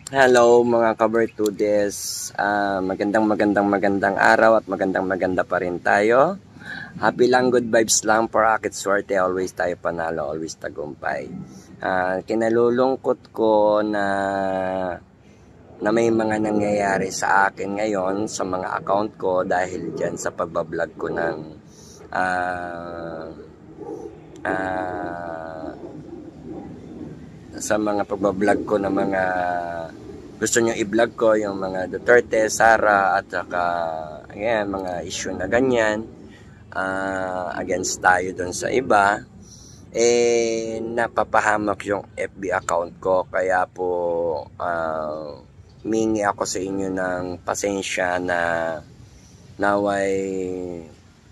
Hello mga kabertudes, magandang araw at maganda pa rin tayo. Happy lang, good vibes lang, parakit swerte, always tayo panalo, always tagumpay. Kinalulungkot ko na may mga nangyayari sa akin ngayon sa mga account ko dahil dyan sa pagbablog ko ng ah, ah, sa mga pagbablog ko ng mga gusto nyo i-vlog ko, yung mga Duterte, Sara, at saka ayan, mga issue na ganyan, against tayo dun sa iba, napapahamak yung FB account ko. Kaya po mingi ako sa inyo ng pasensya na naway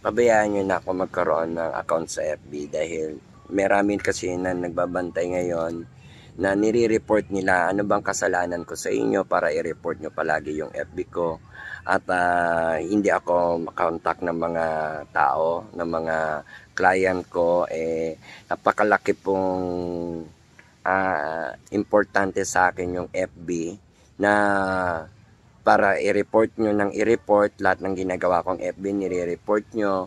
pabayaan nyo na ako magkaroon ng account sa FB dahil maraming kasi na nagbabantay ngayon na nire-report nila ano bang kasalanan ko sa inyo para i-report nyo palagi yung FB ko at hindi ako makontak ng mga tao, ng mga client ko. Napakalaki pong importante sa akin yung FB na para i-report nyo ng i-report lahat ng ginagawa kong FB, nire-report nyo,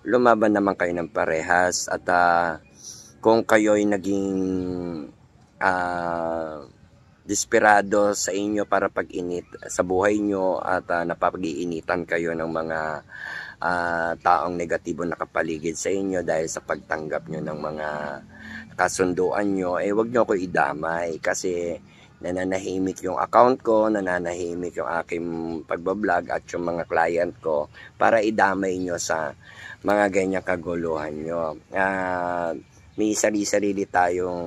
lumaban naman kayo ng parehas. At kung kayo'y naging desperado sa inyo para pag-init sa buhay nyo at napag-iinitan kayo ng mga taong negatibo na kapaligid sa inyo dahil sa pagtanggap nyo ng mga kasunduan nyo, wag nyo ako idamay kasi nananahimik yung account ko, nananahimik yung aking pagbablog at yung mga client ko para idamay nyo sa mga ganyang kaguluhan nyo. May sarili-sarili tayong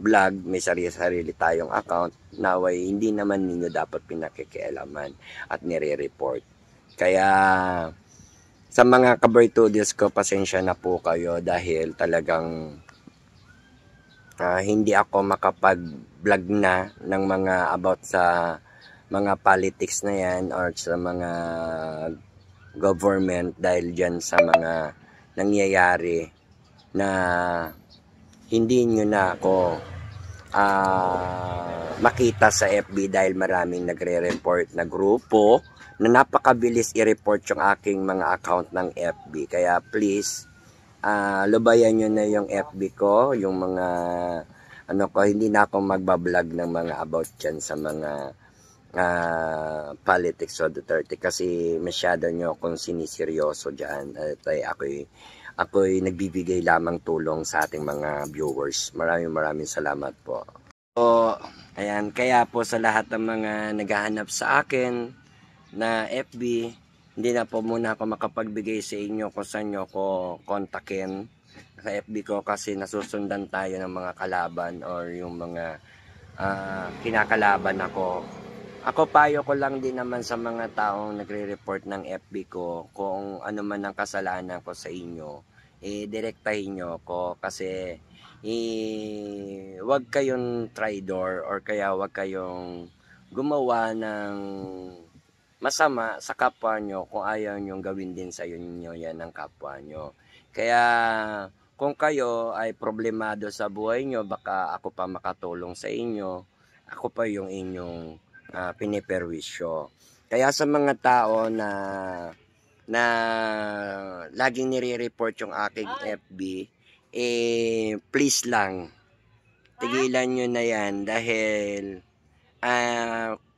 vlog, may sarili-sarili tayong account, naway hindi naman ninyo dapat pinakikialaman at nire-report. Kaya sa mga kabertudios ko, pasensya na po kayo dahil talagang hindi ako makapag-vlog na ng mga about sa mga politics na yan or sa mga government dahil dyan sa mga nangyayari na hindi nyo na ako makita sa FB dahil maraming nagre-report na grupo na napakabilis i-report yung aking mga account ng FB. Kaya please, lubayan nyo na yung FB ko, yung mga ano ko, hindi na ako magbablog ng mga about dyan sa mga politics o Duterte kasi masyado nyo akong siniseryoso dyan at ako'y nagbibigay lamang tulong sa ating mga viewers. Maraming salamat po. So, ayan, kaya po sa lahat ng mga naghahanap sa akin na FB, hindi na po muna ako makapagbigay sa inyo kung saan nyo ako kontakin sa FB ko kasi nasusundan tayo ng mga kalaban or yung mga kinakalaban ako. Ako payo ko lang din naman sa mga taong nagre-report ng FB ko kung ano man ang kasalanan ko sa inyo, direktahin nyo ako kasi wag kayong traidor or kaya wag kayong gumawa ng masama sa kapwa nyo kung ayaw nyo gawin din sa inyo yan ng kapwa nyo. Kaya kung kayo ay problemado sa buhay nyo, baka ako pa makatulong sa inyo, ako pa yung inyong piniperwisyo. Kaya sa mga tao na laging nire-report yung aking FB, please lang, tigilan nyo na yan dahil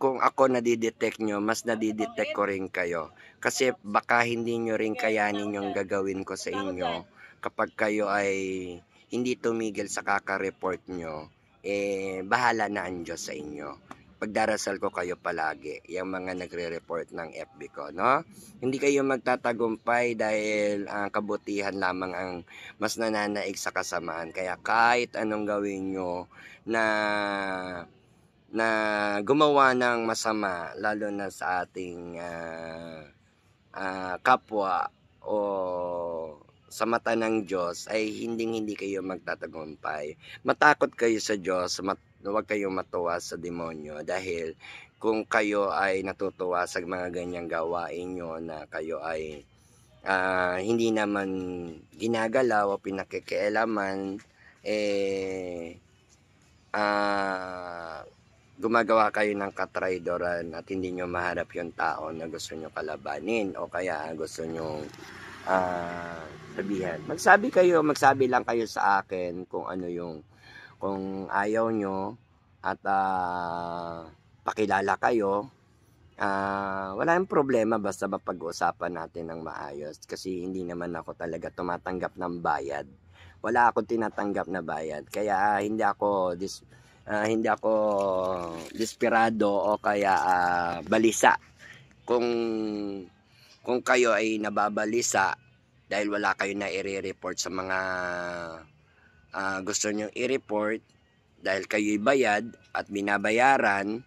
kung ako nadidetect nyo, mas nadidetect ko rin kayo. Kasi baka hindi nyo rin kayanin yung gagawin ko sa inyo kapag kayo ay hindi tumigil sa kaka-report nyo, bahala na ang Diyos sa inyo. Pagdarasal ko kayo palagi, yung mga nagre-report ng FB ko, no? Hindi kayo magtatagumpay dahil ang kabutihan lamang ang mas nananaig sa kasamaan. Kaya kahit anong gawin nyo na gumawa ng masama, lalo na sa ating kapwa o sa mata ng Diyos, ay hindi kayo magtatagumpay. Matakot kayo sa Diyos, huwag kayong matuwa sa demonyo dahil kung kayo ay natutuwa sa mga ganyang gawain nyo na kayo ay hindi naman ginagalaw o pinakikialaman, ah, gumagawa kayo ng katraydoran at hindi nyo maharap yung tao na gusto nyo kalabanin o kaya gusto nyo sabihan. Magsabi lang kayo sa akin kung ano yung, kung ayaw nyo at pakilala kayo. Wala yung problema basta mapag-usapan natin ng maayos kasi hindi naman ako talaga tumatanggap ng bayad. Wala akong tinatanggap na bayad. Kaya hindi ako desperado o kaya balisa. Kung kayo ay nababalisa dahil wala kayo na i-report sa mga gusto nyo i-report dahil kayo'y bayad at binabayaran,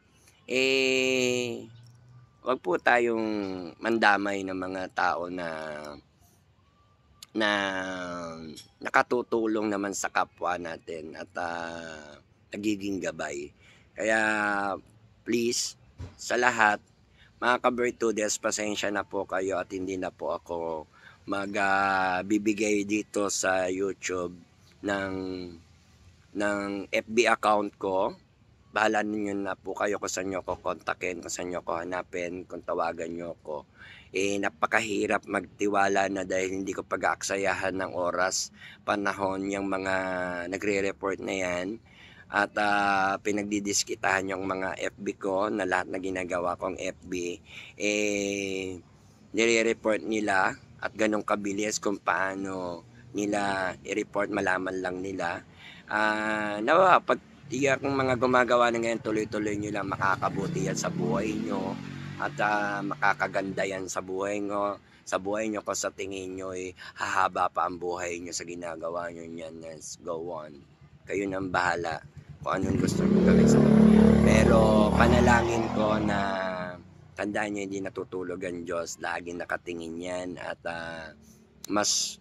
wag po tayong mandamay ng mga tao na nakatutulong naman sa kapwa natin at nagiging gabay. Kaya please, sa lahat, mga ka-Bertudes, pasensya na po kayo at hindi na po ako magbibigay dito sa YouTube ng FB account ko. Bahala ninyo na po kayo kung saan nyo ako kontakin, kung saan nyo ako hanapin, kung tawagan nyo ako. Napakahirap magtiwala na dahil hindi ko pag-aaksayahan ng oras, panahon, yung mga nagre-report na yan. At pinagdidiskitahan yung mga FB ko na lahat na ginagawa kong FB. Nire-report nila at ganong kabilis kung paano nila i-report, malaman lang nila. Nawa, pag iyak ng mga gumagawa ng ngayon, tuloy-tuloy nyo lang, makakabuti yan sa buhay nyo at makakaganda yan sa buhay nyo. Sa buhay nyo kung sa tingin nyo hahaba pa ang buhay nyo sa ginagawa nyo yan. Let's go on. Kayo nang bahala kung anong gusto nyo gawin sa buhay. Pero panalangin ko na tandaan nyo, hindi natutulog ang Diyos. Laging nakatingin yan at mas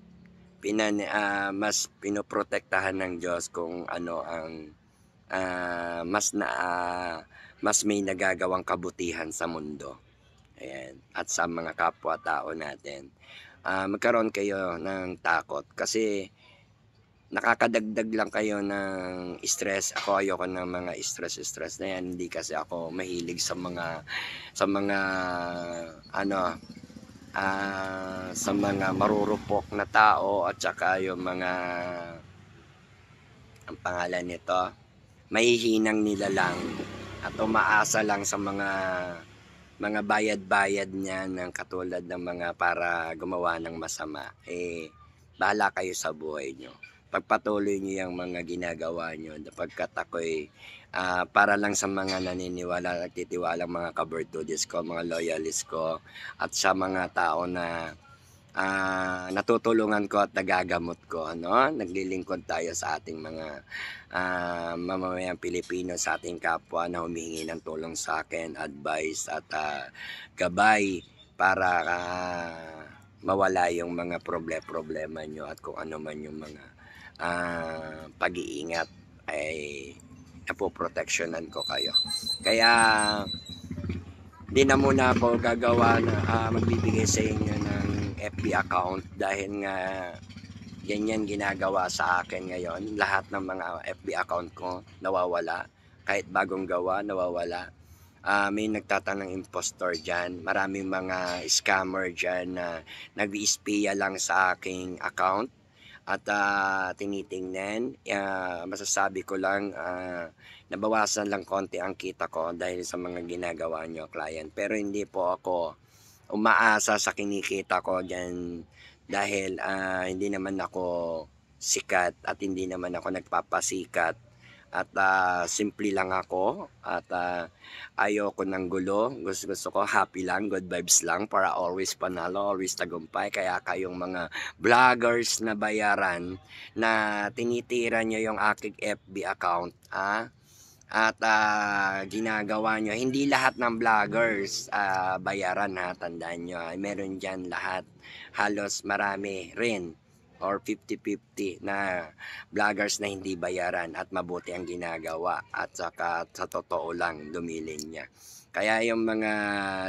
pinoprotektahan ng Diyos kung ano ang mas may nagagawang kabutihan sa mundo. Ayan. At sa mga kapwa-tao natin. Magkaroon kayo ng takot kasi nakakadagdag lang kayo ng stress. Ako ayoko ng mga stress na yan. Hindi kasi ako mahilig sa mga sa mga marurupok na tao at saka yung mga ang pangalan nito, mahihinang nila lang at umaasa lang sa mga bayad-bayad niya ng katulad ng mga para gumawa ng masama. Bahala kayo sa buhay nyo. Pagpatuloy nyo yung mga ginagawa nyo sapagkat ako'y para lang sa mga naniniwala, nagtitiwala mga ka-Bertudes ko, mga loyalist ko at sa mga tao na natutulungan ko at nagagamot ko, naglilingkod tayo sa ating mga mamamayang Pilipino, sa ating kapwa na humihingi ng tulong sa akin, advice at gabay para mawala yung mga problema nyo at kung ano man yung mga pag-iingat ay napoproteksyonan ko kayo. Kaya di na muna ako gagawa na magbibigay sa inyo ng FB account dahil nga ganyan ginagawa sa akin ngayon. Lahat ng mga FB account ko nawawala. Kahit bagong gawa, nawawala. May nagtatanong impostor dyan. Maraming mga scammer dyan na nag-i-spiya lang sa aking account at tinitingnan. Masasabi ko lang nabawasan lang konti ang kita ko dahil sa mga ginagawa nyo, client. Pero hindi po ako umaasa sa kinikita ko dyan dahil hindi naman ako sikat at hindi naman ako nagpapasikat at simple lang ako at ayoko ng gulo. Gusto ko happy lang, good vibes lang para always panalo, always tagumpay. Kaya kayong mga vloggers na bayaran na tinitira nyo yung aking FB account at ginagawa nyo, hindi lahat ng vloggers bayaran tandaan nyo, meron dyan lahat, halos marami rin or 50-50 na vloggers na hindi bayaran at mabuti ang ginagawa at saka sa totoo lang lumilin niya. Kaya yung mga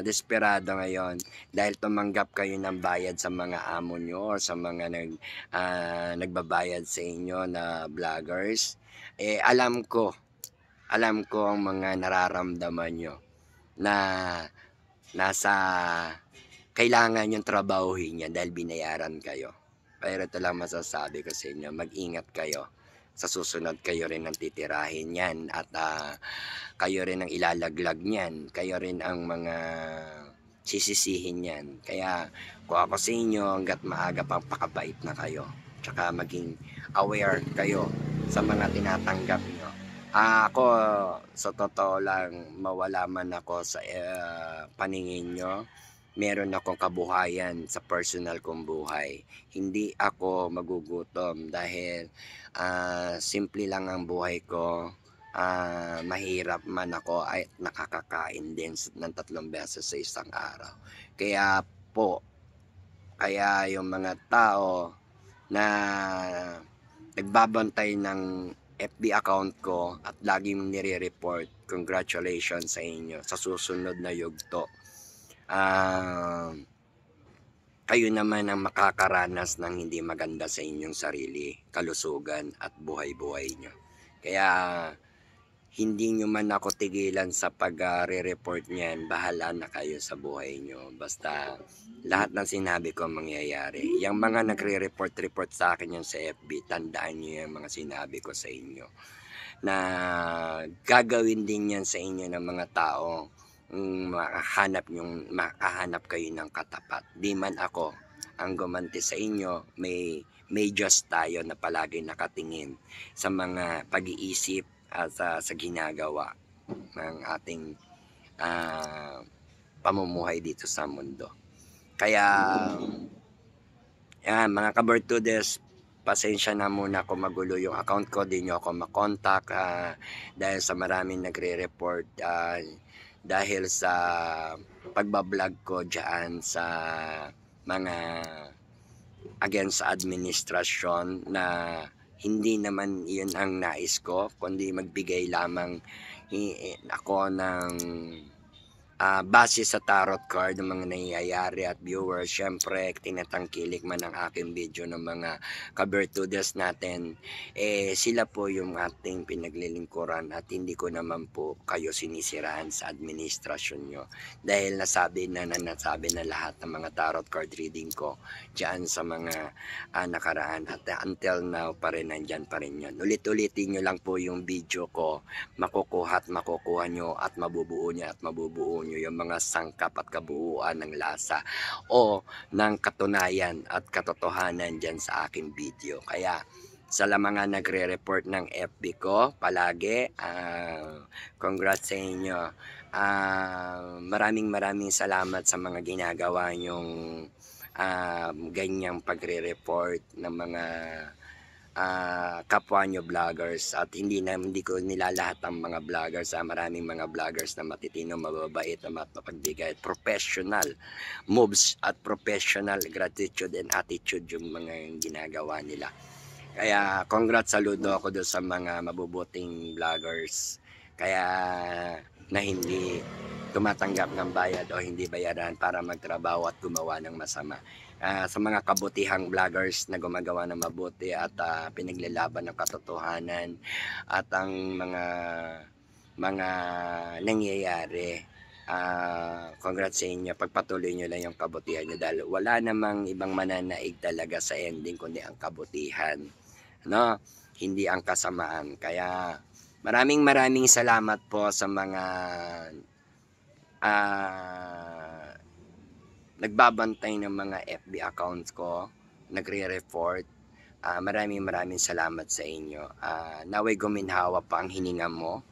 desperado ngayon dahil tumanggap kayo ng bayad sa mga amo nyo or sa mga nagbabayad sa inyo na vloggers, alam ko alam ko ang mga nararamdaman nyo na nasa kailangan yung trabahuhin yan dahil binayaran kayo. Pero ito lang masasabi ko sa inyo, mag-ingat kayo. Sa susunod kayo rin ang titirahin yan at kayo rin ang ilalaglag niyan. Kayo rin ang mga sisisihin yan. Kaya kung ako sa inyo, hanggat maaga pang pakabait na kayo. Tsaka maging aware kayo sa mga tinatanggap nyo. Ako, sa totoo lang, mawala man ako sa paningin nyo, meron akong kabuhayan sa personal kong buhay. Hindi ako magugutom dahil simple lang ang buhay ko. Mahirap man ako ay nakakakain din ng 3 beses sa isang araw. Kaya po, kaya yung mga tao na nagbabantay ng FB account ko at laging nire-report, congratulations sa inyo sa susunod na yugto. Kayo naman ang makakaranas ng hindi maganda sa inyong sarili, kalusugan at buhay-buhay nyo. Kaya hindi nyo man ako tigilan sa pag-re-report niyan, bahala na kayo sa buhay nyo. Basta lahat ng sinabi ko mangyayari. Yung mga nagre-report sa akin yan sa FB, tandaan nyo yung mga sinabi ko sa inyo. Na gagawin din yan sa inyo ng mga tao makahanap kayo ng katapat. Di man ako ang gumanti sa inyo, may Diyos tayo na palagi nakatingin sa mga pag-iisip at sa ginagawa ng ating pamumuhay dito sa mundo. Kaya yan, mga kabartudes, pasensya na muna kung magulo yung account ko, di nyo ako makontak dahil sa maraming nagre-report dahil sa pagbablog ko dyan sa mga against administrasyon na hindi naman yun ang nais ko, kundi magbigay lamang ako ng base sa tarot card ng mga nangyayari at viewers. Syempre, tinatangkilik man ang aking video ng mga kabertudes natin, sila po yung ating pinaglilingkuran at hindi ko naman po kayo sinisiraan sa administrasyon nyo. Dahil nasabi na lahat ng mga tarot card reading ko dyan sa mga nakaraan at until now pa rin nandyan pa rin yun. Ulit-ulitin nyo lang po yung video ko, makukuha nyo at mabubuo nyo yung mga sangkap at kabuuan ng lasa o ng katunayan at katotohanan dyan sa aking video. Kaya sa mga nagre-report ng FB ko palagi, congrats sa inyo. Maraming salamat sa mga ginagawa nyong ganyang pagre-report ng mga kapwa nyo vloggers at hindi ko nilalahat ang mga vloggers. Maraming mga vloggers na matitino, mababait at mapagbigay, professional moves at professional gratitude and attitude yung mga ginagawa nila. Kaya congrats, saludo ako doon sa mga mabubuting vloggers kaya na hindi tumatanggap ng bayad o hindi bayaran para magtrabaho at gumawa ng masama. Sa mga kabutihang vloggers na gumagawa ng mabuti at pinaglalaban ng katotohanan at ang mga nangyayari, congrats sa inyo, pagpatuloy nyo lang yung kabutihan nyo dahil wala namang ibang mananaig talaga sa ending kundi ang kabutihan, no? Hindi ang kasamaan. Kaya maraming salamat po sa mga nagbabantay ng mga FB accounts ko, nagre-report. Maraming salamat sa inyo. Naway guminhawa pa ang hininga mo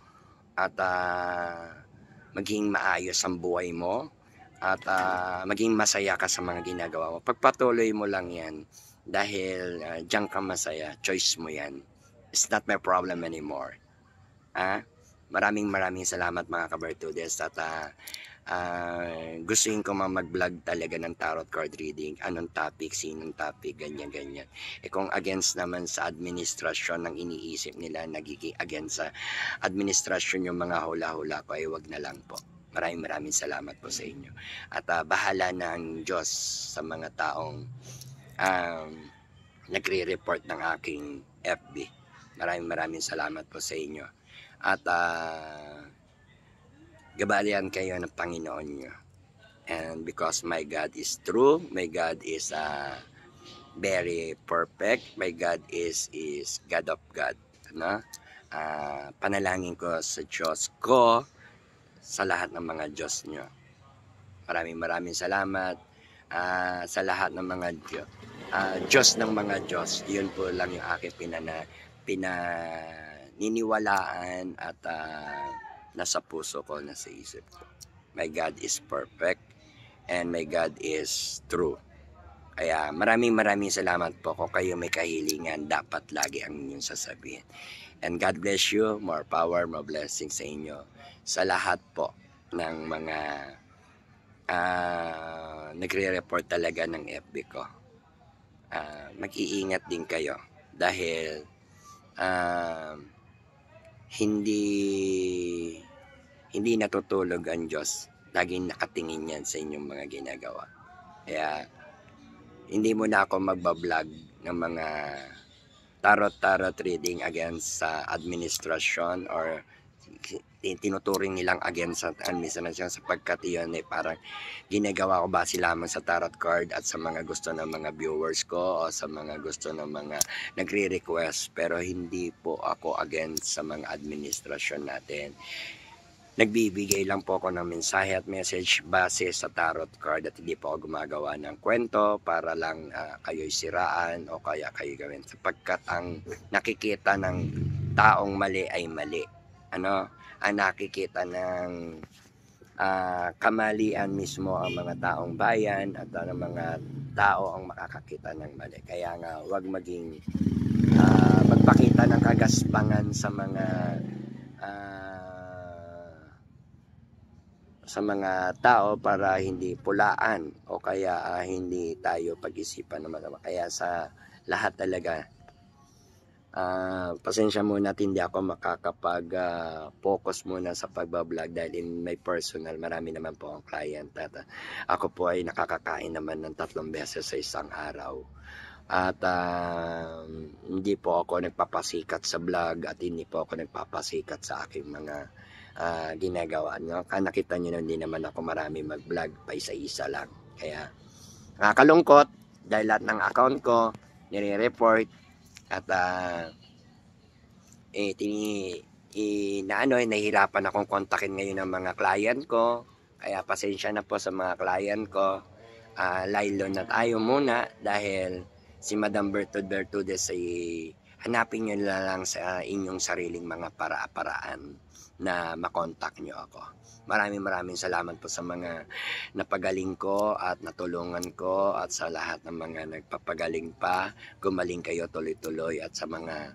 at maging maayos ang buhay mo at maging masaya ka sa mga ginagawa mo. Pagpatuloy mo lang yan dahil diyan ka masaya, choice mo yan. It's not my problem anymore. Maraming salamat mga kabartudes at gustuin ko mag-vlog talaga ng tarot card reading, anong topic, sinong topic, ganyan. Kung against naman sa administrasyon ng iniisip nila, nagiging against sa administrasyon yung mga hula-hula ko, ay wag na lang po. Maraming salamat po sa inyo. At bahala na ang Diyos sa mga taong nagre-report ng aking FB. Maraming salamat po sa inyo. At gabalian kayo ng Panginoon nyo. And because my God is true, my God is very perfect, my God is God of God. Ano? Panalangin ko sa Diyos ko sa lahat ng mga Diyos nyo. Maraming salamat sa lahat ng mga Diyos ng mga Diyos. Yun po lang yung aking pinaniniwalaan at nasa puso ko, nasa isip ko. My God is perfect and my God is true. Kaya maraming salamat po. Kung kayo may kahilingan, dapat lagi ang inyong sasabihin. And God bless you. More power, more blessings sa inyo. Sa lahat po ng mga nagre-report talaga ng FB ko. Mag-iingat din kayo dahil hindi natutulog ang Diyos. Laging nakatingin yan sa inyong mga ginagawa. Kaya hindi mo na ako magbablog ng mga tarot reading against sa administrasyon or tinuturing nilang against sa administrasyon, sapagkat yun parang ginagawa ko base lamang sa tarot card at sa mga gusto ng mga viewers ko o sa mga gusto ng mga nagre-request, pero hindi po ako against sa mga administrasyon natin. Nagbibigay lang po ako ng mensahe at message base sa tarot card at hindi po ako gumagawa ng kwento para lang kayo'y siraan o kaya kayo gawin, sapagkat ang nakikita ng taong mali ay mali. Ang nakikita ng kamalian mismo ang mga taong bayan at ang mga tao ang makakakita ng mali. Kaya nga huwag maging magpakita ng kagaspangan sa mga tao para hindi pulaan o kaya hindi tayo pag-isipan ng masama. Kaya sa lahat talaga, pasensya muna at hindi ako makakapag-focus muna sa pagbablog dahil in my personal, marami naman po ang client at ako po ay nakakakain naman ng 3 beses sa isang araw. At hindi po ako nagpapasikat sa vlog at hindi po ako nagpapasikat sa aking mga ginagawa nyo. Nakita nyo na hindi naman ako marami mag-vlog, pa isa-isa lang. Kaya nakakalungkot dahil lahat ng account ko nire-report at nahihirapan akong kontakin ngayon ng mga client ko. Kaya pasensya na po sa mga client ko. Lilo na tayo muna dahil si Madam Bertudes ay hanapin nyo lang sa inyong sariling mga paraan na makontak nyo ako. Maraming salamat po sa mga napagaling ko at natulungan ko at sa lahat ng mga nagpapagaling pa. Gumaling kayo tuloy-tuloy at sa mga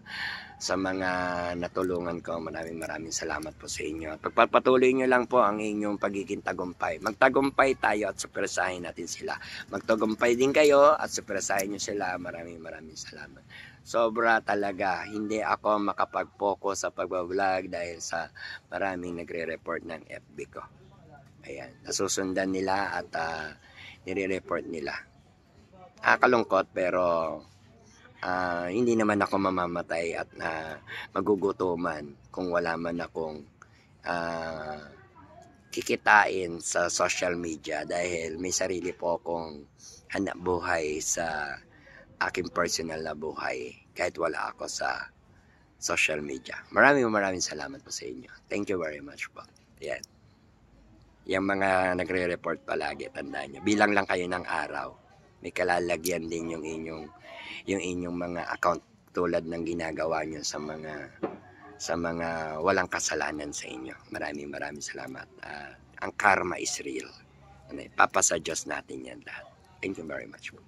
natulungan ko, maraming salamat po sa inyo. Pagpapatuloy nyo lang po ang inyong pagiging tagumpay. Magtagumpay tayo at supresahin natin sila. Magtagumpay din kayo at supresahin nyo sila. Maraming salamat. Sobra talaga, hindi ako makapag-focus sa pagbablog dahil sa maraming nagre-report ng FB ko. Ayan, nasusundan nila at nire-report nila. Kalungkot pero hindi naman ako mamamatay at magugutuman kung wala man akong kikitain sa social media dahil may sarili po akong hanap buhay sa aking personal na buhay kahit wala ako sa social media. Maraming salamat po sa inyo. Thank you very much po. Yan. Yung mga nagre-report palagi, tandaan nyo. Bilang lang kayo ng araw. May kalalagyan din yung inyong mga account tulad ng ginagawa nyo sa mga walang kasalanan sa inyo. Maraming salamat. Ang karma is real. Papasa Diyos natin yan lahat. Thank you very much po.